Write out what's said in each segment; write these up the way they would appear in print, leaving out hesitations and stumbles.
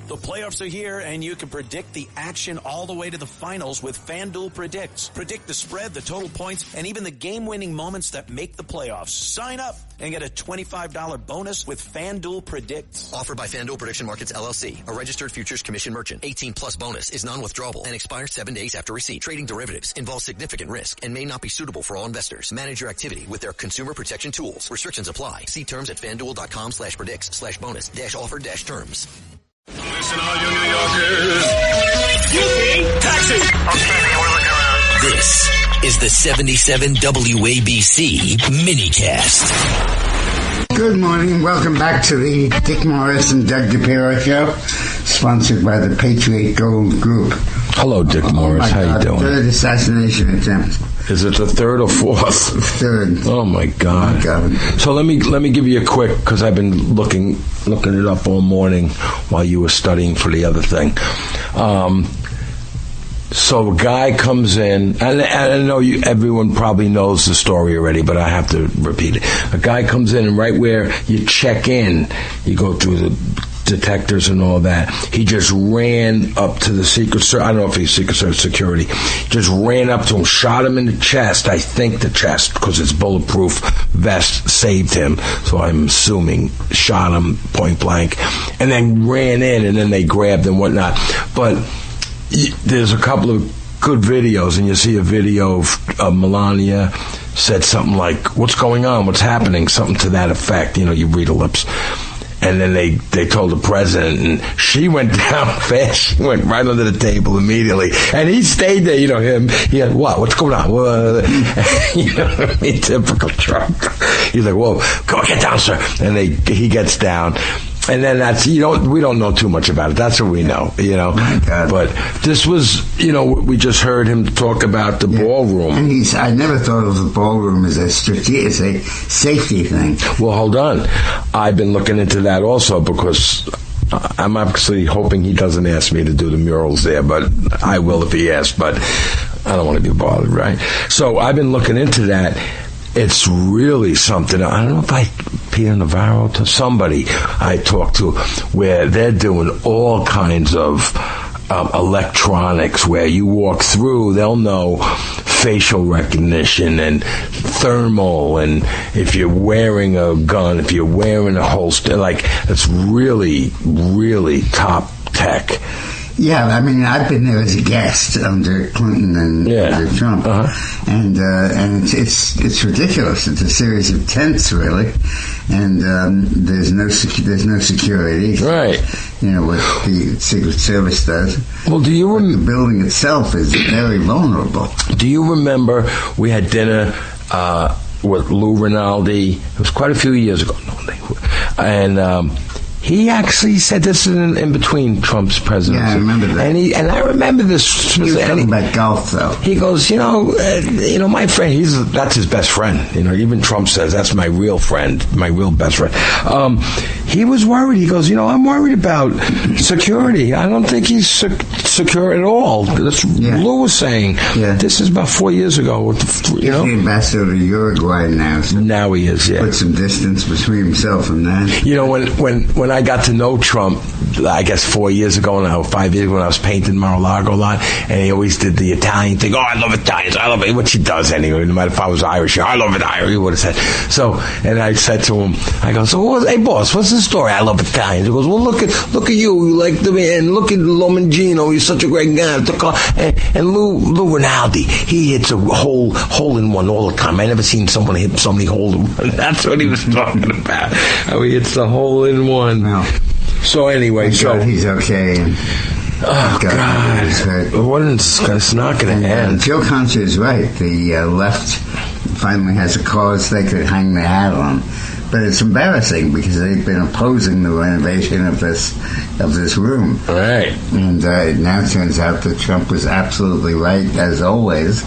The playoffs are here, and you can predict the action all the way to the finals with FanDuel Predicts. Predict the spread, the total points, and even the game-winning moments that make the playoffs. Sign up and get a $25 bonus with FanDuel Predicts. Offered by FanDuel Prediction Markets, LLC, a registered futures commission merchant. 18-plus bonus is non-withdrawable and expires 7 days after receipt. Trading derivatives involves significant risk and may not be suitable for all investors. Manage your activity with their consumer protection tools. Restrictions apply. See terms at FanDuel.com/predicts/bonus-offer-terms. Listen, all you New Yorkers. Taxi! Okay, we're looking around. This is the 77 WABC minicast. Good morning. Welcome back to the Dick Morris and Doug Dipierro show, sponsored by the Patriot Gold Group. Hello, Dick Morris. How you doing? Third assassination attempt. Is it the third or fourth? Third. Oh my God. So let me give you a quick, because I've been looking it up all morning while you were studying for the other thing. So a guy comes in, and I know everyone probably knows the story already, but I have to repeat it. A guy comes in, and right where you check in, you go through the detectors and all that. He just ran up to the Secret Service. I don't know if he's Secret Service security. Just ran up to him, shot him in the chest. I think the chest, because his bulletproof vest saved him. So I'm assuming shot him point blank, and then ran in, and then they grabbed him, whatnot. But there's a couple of good videos, and you see a video of Melania said something like, "What's going on? What's happening?" Something to that effect. You know, you read her lips. And then they told the president, and she went down fast. She went right under the table immediately. And he stayed there, he had, what's going on? You know what I mean? Typical Trump. He's like, whoa, come on, get down, sir. And he gets down. And then we don't know too much about it. That's what we know, My God. But this was, we just heard him talk about the ballroom. And I never thought of the ballroom as a safety thing. Well, hold on. I've been looking into that also, because I'm actually hoping he doesn't ask me to do the murals there, but I will if he asks, but I don't want to be bothered, right? So I've been looking into that. It's really something. I don't know if Peter Navarro, to somebody I talked to, where they're doing all kinds of electronics, where you walk through, they'll know facial recognition and thermal, and if you're wearing a gun, if you're wearing a holster, like, it's really, really top tech. Yeah, I mean, I've been there as a guest under Clinton and under Trump, and it's ridiculous. It's a series of tents, really, and there's no security, right? What the Secret Service does. Well, the building itself is very vulnerable. Do you remember we had dinner with Lou Rinaldi? It was quite a few years ago, and. He actually said this in between Trump's presidency. Yeah, I remember that. And I remember this. He was talking about golf, though. He goes, my friend, that's his best friend. Even Trump says that's my real friend, my real best friend. He was worried. He goes, I'm worried about security. I don't think he's secure at all. That's Lou was saying. Yeah. This is about 4 years ago. He's the ambassador to Uruguay now. So now he is, yeah. Put some distance between himself and that. When I got to know Trump, I guess 4 years ago now, 5 years ago, when I was painting Mar-a-Lago a lot, and he always did the Italian thing. Oh, I love Italians. I love it. Which he does anyway. No matter if I was Irish, I love it. He would have said. So, and I said to him, I go, hey boss, what's the story? I love Italians. He goes, well, look at you. You like the man. Look at Lomangino. He's such a great guy. And Lou Rinaldi, he hits a hole in one all the time. I never seen someone hit so many hole in one. That's what he was talking about. How he hits the hole in one. Wow. So anyway, he's okay. Oh God! It's not going to end. Joe Concha is right. The left finally has a cause they could hang their hat on, but it's embarrassing because they've been opposing the renovation of this room. Right. And it now turns out that Trump was absolutely right, as always,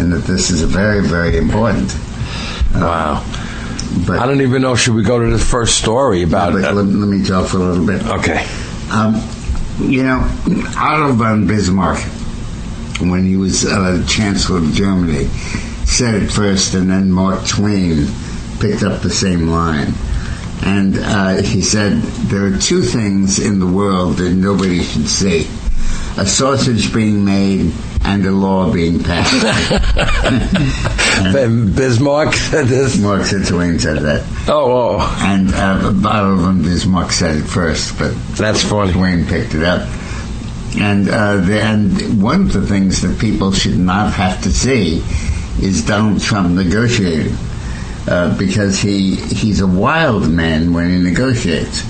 and that this is very, very important. Wow. But I don't even know. Should we go to the first story about it? Let me talk for a little bit. Okay. Otto von Bismarck, when he was Chancellor of Germany, said it first, and then Mark Twain picked up the same line. And he said, there are two things in the world that nobody should see. A sausage being made and a law being passed. Bismarck said this? Twain said that. Oh. And Bottom Bismarck said it first, but that's funny. Twain picked it up. And one of the things that people should not have to see is Donald Trump negotiating. Because he's a wild man when he negotiates.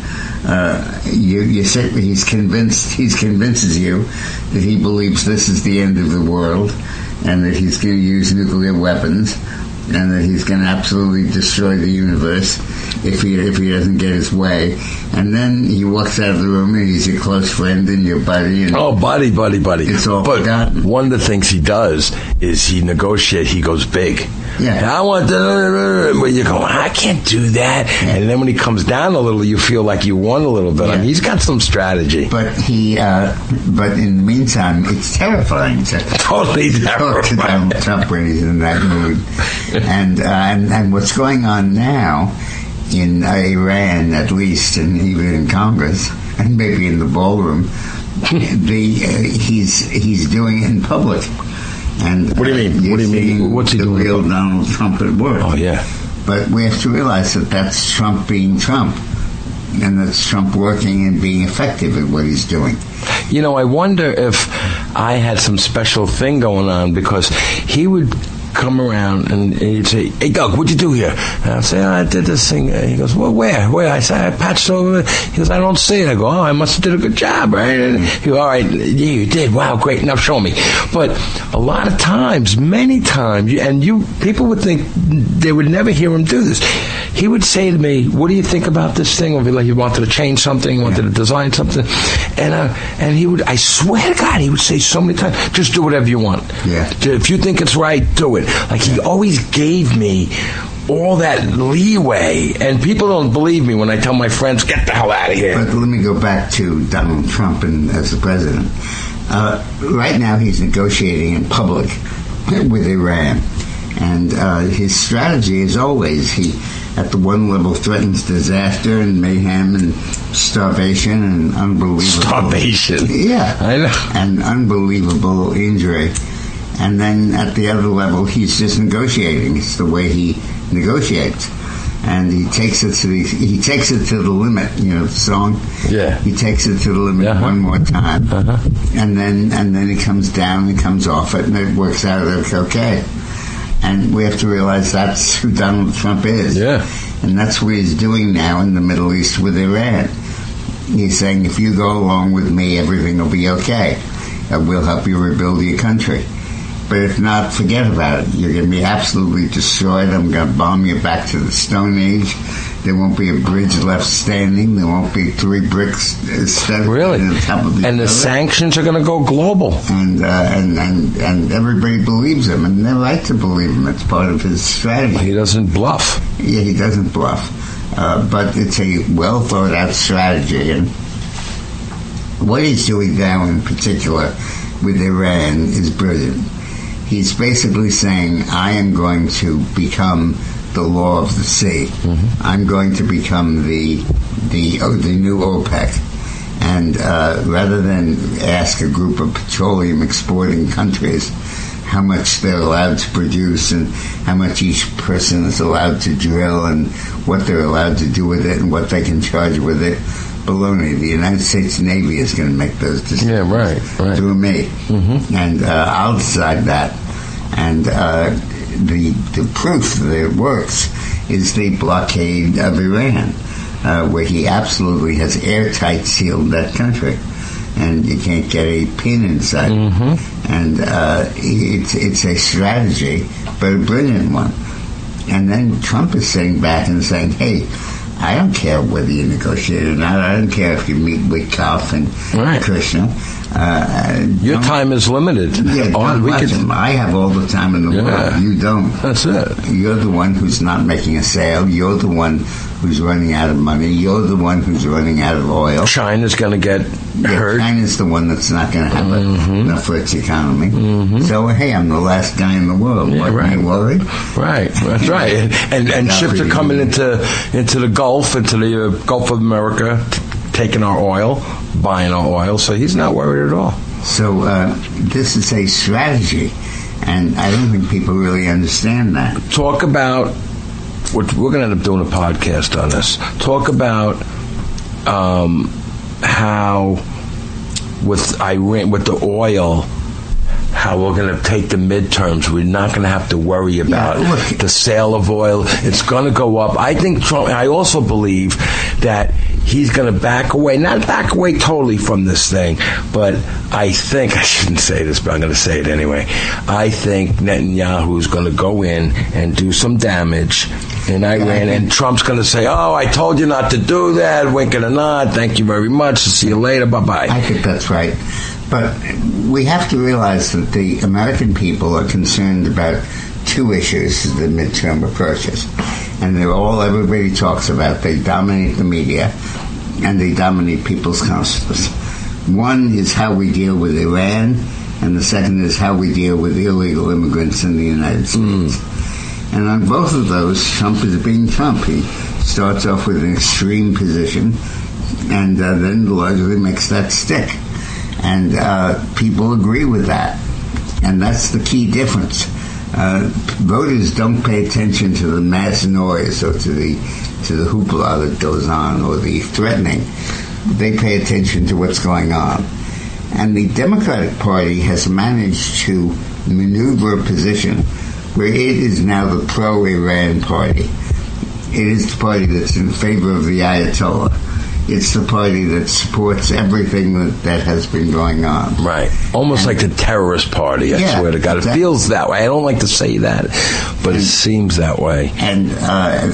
He convinces you that he believes this is the end of the world, and that he's going to use nuclear weapons, and that he's going to absolutely destroy the universe if he doesn't get his way. And then he walks out of the room, and he's your close friend and your buddy. And buddy. It's all forgotten. One of the things he does is he goes big. Yeah. I want to, but you go, I can't do that. Yeah. And then when he comes down a little, you feel like you won a little bit. Yeah. I mean, he's got some strategy. But but in the meantime, it's terrifying to totally talk to Donald Trump when he's in that mood. And what's going on now in Iran, at least, and even in Congress, and maybe in the ballroom, he's doing it in public. And what do you mean? What's he doing? The real Donald Trump at work. Oh, yeah. But we have to realize that that's Trump being Trump. And that's Trump working and being effective at what he's doing. You know, I wonder if I had some special thing going on, because he would come around and he'd say, "Hey, Doug, what'd you do here?" And I'd say, I did this thing. He goes, "Well, where?" I say, "I patched over." He goes, "I don't see it." I go, "Oh, I must have did a good job, right?" And he goes, "All right, yeah, you did. Wow, great. Now show me." But a lot of times, many times, people would think they would never hear him do this. He would say to me, "What do you think about this thing?" Or like he wanted to change something, wanted to design something, and he would. I swear to God, he would say so many times, "Just do whatever you want. Yeah. If you think it's right, do it." Like he always gave me all that leeway, and people don't believe me when I tell my friends, "Get the hell out of here." But let me go back to Donald Trump as the president. Right now, he's negotiating in public with Iran, and his strategy is always he. At the one level, threatens disaster and mayhem and starvation and unbelievable... Starvation? Yeah. I know. And unbelievable injury. And then at the other level, he's just negotiating. It's the way he negotiates. And he takes it to the limit, you know the song? Yeah. He takes it to the limit one more time. And then he comes down and comes off it, and it works out okay. And we have to realize that's who Donald Trump is. Yeah. And that's what he's doing now in the Middle East with Iran. He's saying, if you go along with me, everything will be okay. We'll help you rebuild your country. But if not, forget about it. You're going to be absolutely destroyed. I'm going to bomb you back to the Stone Age. There won't be a bridge left standing. There won't be 3 bricks stuck really? on top of each and the other. Sanctions are going to go global. And everybody believes him, and they're right to believe him. It's part of his strategy. He doesn't bluff. Yeah, he doesn't bluff. But it's a well thought out strategy. And what he's doing now in particular with Iran is brilliant. He's basically saying, I am going to become the law of the sea. Mm-hmm. I'm going to become the new OPEC. And rather than ask a group of petroleum exporting countries how much they're allowed to produce and how much each person is allowed to drill and what they're allowed to do with it and what they can charge with it, baloney. The United States Navy is going to make those decisions. Yeah, right. Through me. Mm-hmm. And I'll decide that. And the proof that it works is the blockade of Iran, where he absolutely has airtight sealed that country, and you can't get a pin inside. Mm-hmm. And it's a strategy, but a brilliant one. And then Trump is sitting back and saying, "Hey, I don't care whether you negotiate or not. I don't care if you meet with Koff and Krishna. Your time is limited. Yeah, I have all the time in the world. You don't. That's it. You're the one who's not making a sale. You're the one who's running out of money. You're the one who's running out of oil. China's going to get hurt. China's the one that's not going to have enough for its economy. So, hey, I'm the last guy in the world. Yeah, right. Are you worried? Right, that's right. And ships are coming into the Gulf, into the Gulf of America, taking our oil, buying our oil. So he's not worried at all. So this is a strategy, and I don't think people really understand that. Talk about... We're going to end up doing a podcast on this. Talk about how with Iran, with the oil, how we're going to take the midterms. We're not going to have to worry about the sale of oil. It's going to go up. I think Trump. I also believe that he's going to back away. Not back away totally from this thing, but I think, I shouldn't say this, but I'm going to say it anyway. I think Netanyahu is going to go in and do some damage in Iran, and Trump's going to say, "Oh, I told you not to do that. Wink and a nod. Thank you very much. See you later. Bye-bye." I think that's right. But we have to realize that the American people are concerned about two issues, the midterm approaches. And they're all everybody talks about. They dominate the media, and they dominate people's consciousness. One is how we deal with Iran, and the second is how we deal with illegal immigrants in the United States. And on both of those, Trump is being Trump. He starts off with an extreme position, and then largely makes that stick. And people agree with that. And that's the key difference. Voters don't pay attention to the mass noise or to the hoopla that goes on or the threatening. They pay attention to what's going on. And the Democratic Party has managed to maneuver a position where it is now the pro-Iran party. It is the party that's in favor of the Ayatollah. It's the party that supports everything that has been going on. Right. Almost like the terrorist party, I swear to God. It feels that way. I don't like to say that, but it seems that way. And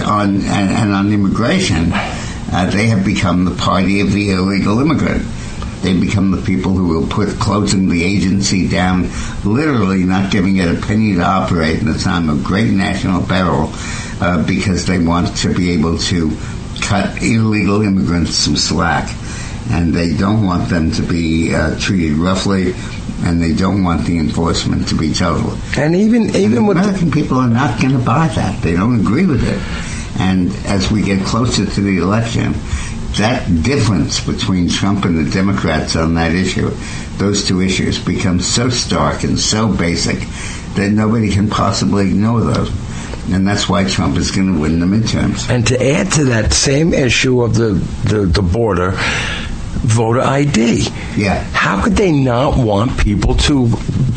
on immigration, they have become the party of the illegal immigrant. They become the people who will put closing the agency down, literally not giving it a penny to operate in a time of great national peril, because they want to be able to cut illegal immigrants some slack, and they don't want them to be treated roughly, and they don't want the enforcement to be total. And even with American people are not going to buy that. They don't agree with it. And as we get closer to the election, that difference between Trump and the Democrats on that issue, those two issues, become so stark and so basic that nobody can possibly ignore those. And that's why Trump is going to win the midterms. And to add to that same issue of the border, voter ID. Yeah. How could they not want people to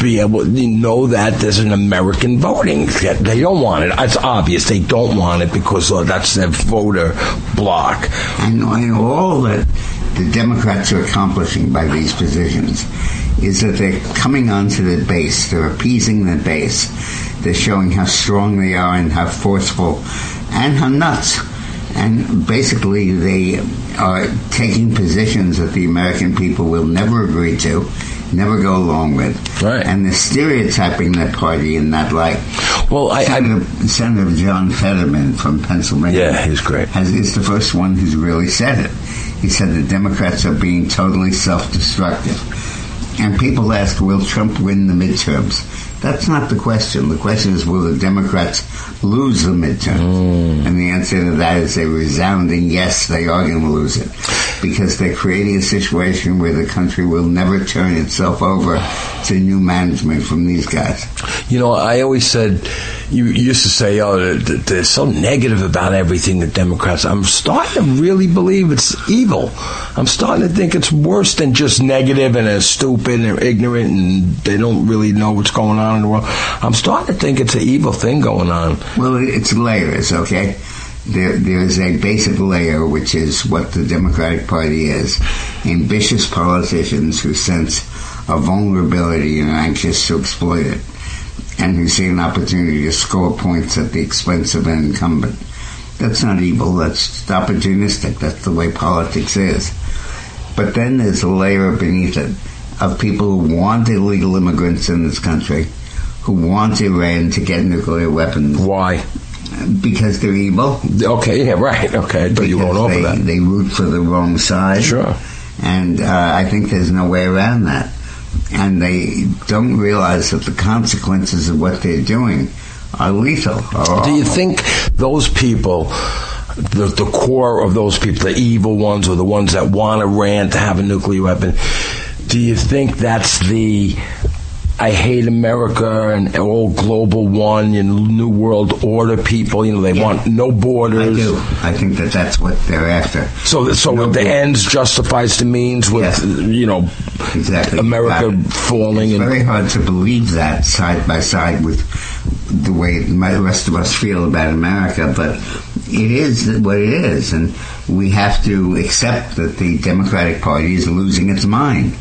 be able to know that there's an American voting? They don't want it. It's obvious they don't want it because that's their voter block. And all that the Democrats are accomplishing by these positions is that they're coming onto the base. They're appeasing the base. They're showing how strong they are and how forceful and how nuts. And basically they are taking positions that the American people will never agree to, never go along with. Right. And they're stereotyping that party in that light. Well, Senator John Fetterman from Pennsylvania. Yeah, he's great. Is the first one who's really said it. He said the Democrats are being totally self-destructive. And people ask, will Trump win the midterms? That's not the question. The question is, will the Democrats lose the midterms? And the answer to that is a resounding yes, they are going to lose it. Because they're creating a situation where the country will never turn itself over to new management from these guys. You know, I always said, you used to say, they're so negative about everything, the Democrats. I'm starting to really believe it's evil. I'm starting to think it's worse than just negative and they're stupid and they're ignorant and they don't really know what's going on in the world. I'm starting to think it's an evil thing going on. Well, it's layers, okay? There's a basic layer, which is what the Democratic Party is. Ambitious politicians who sense a vulnerability and are anxious to exploit it, and who see an opportunity to score points at the expense of an incumbent. That's not evil, that's opportunistic. That's the way politics is. But then there's a layer beneath it of people who want illegal immigrants in this country, who want Iran to get nuclear weapons. Why? Because they're evil. Okay, yeah, right. Okay, I thought you were going over that. They root for the wrong side. Sure. And I think there's no way around that. And they don't realize that the consequences of what they're doing are lethal. Do you think those people, the core of those people, the evil ones or the ones that want Iran to have a nuclear weapon, do you think that's the I hate America and all global one and new world order people? They want no borders. I do. I think that that's what they're after. So the ends justifies the means with, exactly. America falling. It's very hard to believe that side by side with the way the rest of us feel about America, but it is what it is, and we have to accept that the Democratic Party is losing its mind.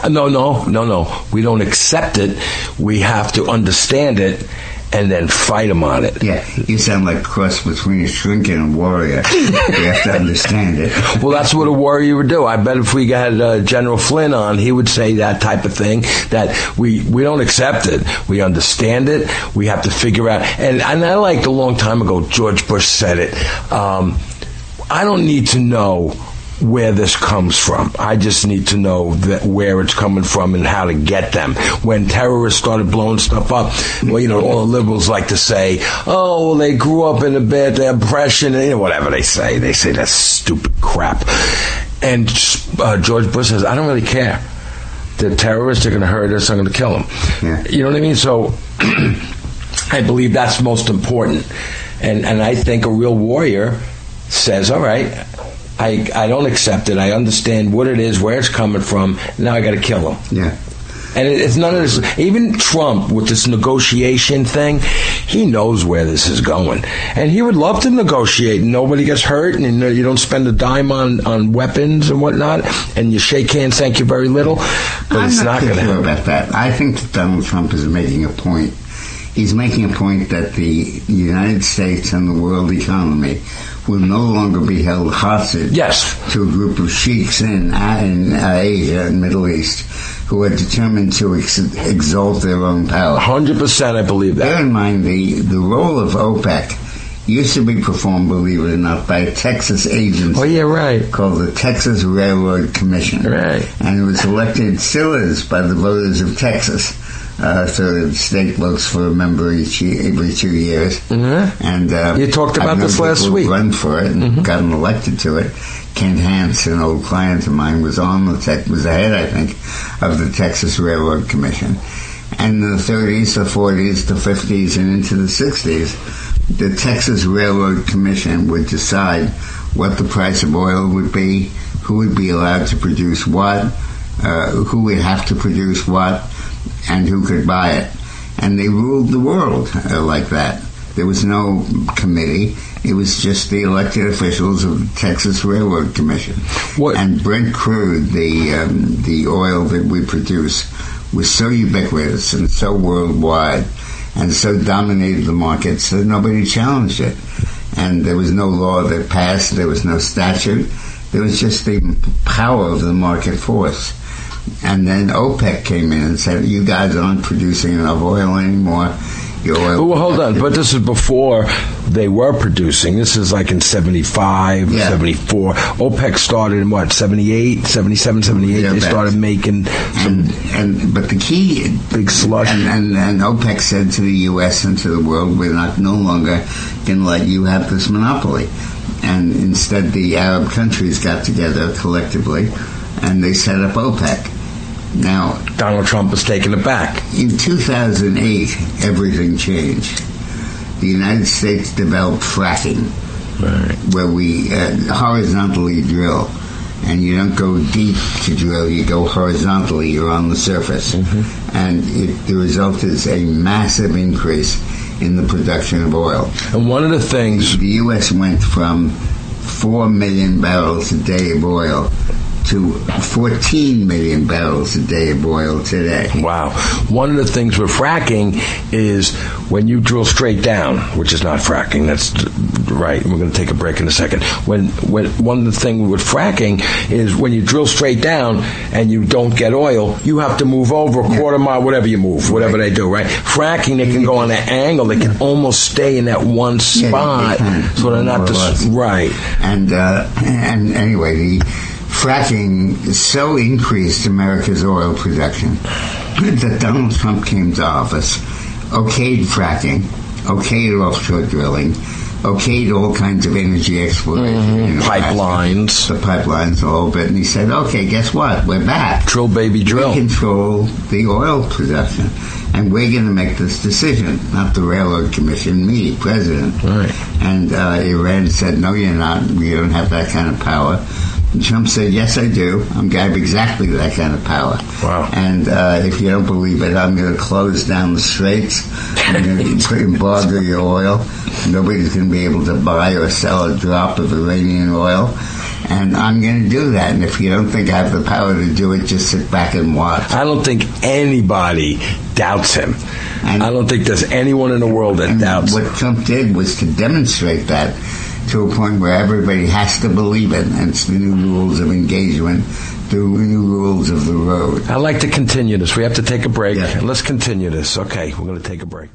No. We don't accept it. We have to understand it and then fight them on it. Yeah, you sound like a cross between a shrink and a warrior. We have to understand it. Well, that's what a warrior would do. I bet if we got General Flynn on, he would say that type of thing, that we don't accept it. We understand it. We have to figure out. And I liked a long time ago, George Bush said it. I don't need to know where this comes from. I just need to know where it's coming from and how to get them. When terrorists started blowing stuff up, all the liberals like to say, oh, they grew up in a bad oppression, and whatever they say. They say that's stupid crap. And George Bush says, I don't really care. The terrorists are going to hurt us. I'm going to kill them. Yeah. You know what I mean? So I believe that's most important. And I think a real warrior says, all right, I don't accept it. I understand what it is, where it's coming from. Now I got to kill him. Yeah. And it's none of this. Even Trump with this negotiation thing, he knows where this is going, and he would love to negotiate. And nobody gets hurt, and you don't spend a dime on weapons and whatnot, and you shake hands, thank you very little. But it's not going to happen. About that. I think that Donald Trump is making a point. He's making a point that the United States and the world economy will no longer be held hostage to a group of sheiks in Asia and Middle East who are determined to exalt their own power. 100% I believe that. Bear in mind, the role of OPEC used to be performed, believe it or not, by a Texas agency. Oh, yeah, right. Called the Texas Railroad Commission. Right. And it was elected, still is, by the voters of Texas. So the state votes for a member every 2 years. Mm-hmm. And you talked about this last week. Run for it and gotten elected to it. Kent Hance, an old client of mine, was was the head, I think, of the Texas Railroad Commission. And in the 30s, the 40s, the 50s, and into the 60s, the Texas Railroad Commission would decide what the price of oil would be, who would be allowed to produce what, who would have to produce what, and who could buy it. And they ruled the world like that. There was no committee. It was just the elected officials of the Texas Railroad Commission. What? And Brent crude, the oil that we produce, was so ubiquitous and so worldwide and so dominated the markets that nobody challenged it. And there was no law that passed. There was no statute. There was just the power of the market force. And then OPEC came in and said, you guys aren't producing enough oil anymore. Your oil. Well, hold on. But this is before they were producing. This is like in 75, 74. OPEC started in what, 78, 77, 78? They started making some... But the key... Big slush. And OPEC said to the U.S. and to the world, we're no longer going to let you have this monopoly. And instead the Arab countries got together collectively and they set up OPEC. Now, Donald Trump was taking it back. In 2008, everything changed. The United States developed fracking, where we horizontally drill. And you don't go deep to drill, you go horizontally, you're on the surface. Mm-hmm. And the result is a massive increase in the production of oil. And one of the things... The U.S. went from 4 million barrels a day of oil to 14 million barrels a day of oil today. Wow. One of the things with fracking is when you drill straight down, which is not fracking, that's right, we're going to take a break in a second. When one of the things with fracking is when you drill straight down and you don't get oil, you have to move over a quarter mile, whatever you move, whatever they do, right? Fracking, they can go on an angle, they can almost stay in that one spot, so they're not right. And anyway, the fracking so increased America's oil production that Donald Trump came to office, okayed fracking, okayed offshore drilling, okayed all kinds of energy exploration. Pipelines. The pipelines, all of it. And he said, okay, guess what? We're back. Drill, baby, drill. We control the oil production. And we're going to make this decision, not the Railroad Commission, me, President. Right. And Iran said, no, you're not. We don't have that kind of power. And Trump said, yes, I do. I have exactly that kind of power. Wow. And if you don't believe it, I'm going to close down the straits. I'm going to embargo your oil. Nobody's going to be able to buy or sell a drop of Iranian oil. And I'm going to do that. And if you don't think I have the power to do it, just sit back and watch. I don't think anybody doubts him. And I don't think there's anyone in the world that doubts him. What Trump did was to demonstrate that to a point where everybody has to believe it. And it's the new rules of engagement, the new rules of the road. I'd like to continue this. We have to take a break. Yeah. Let's continue this. Okay, we're going to take a break.